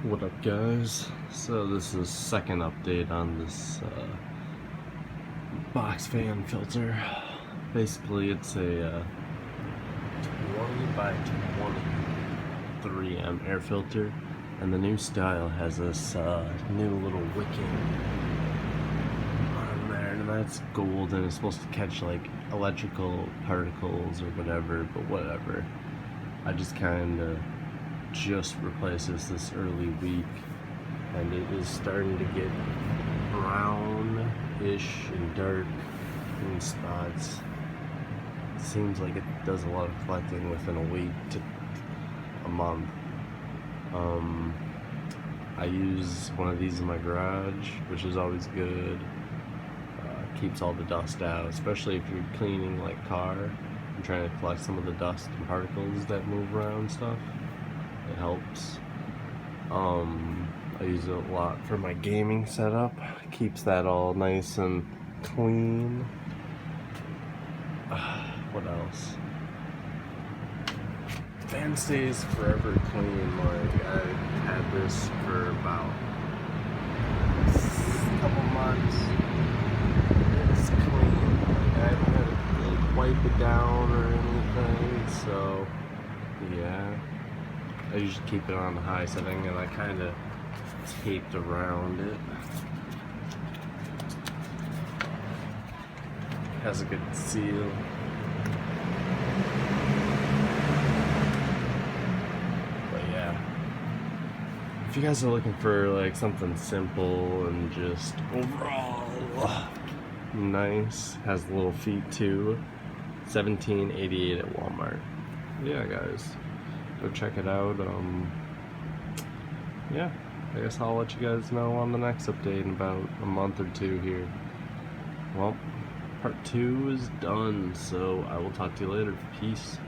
What up, guys? So this is second update on this box fan filter. Basically it's a 20 by 23 air filter, and the new style has this new little wicking on there, and that's gold, and it's supposed to catch like electrical particles or whatever, but whatever. I just kinda just replaced this early week, and it is starting to get brownish and dark in spots. It seems like it does a lot of collecting within a week to a month. I use one of these in my garage, which is always good. Keeps all the dust out, especially if you're cleaning like car and trying to collect some of the dust and particles that move around and stuff. It helps. I use it a lot for my gaming setup. Keeps that all nice and clean. What else? Fan stays forever clean. Like, I had this for about a couple months. It's clean. Like, I haven't had to like wipe it down or anything. So yeah. I usually keep it on the high setting, and I kind of taped around it. Has a good seal. But yeah, if you guys are looking for like something simple and just overall nice, has little feet too, $17.88 at Walmart. Yeah, guys. Go check it out. Yeah, I guess I'll let you guys know on the next update in about a month or two here. Well, part 2 is done, so I will talk to you later. Peace.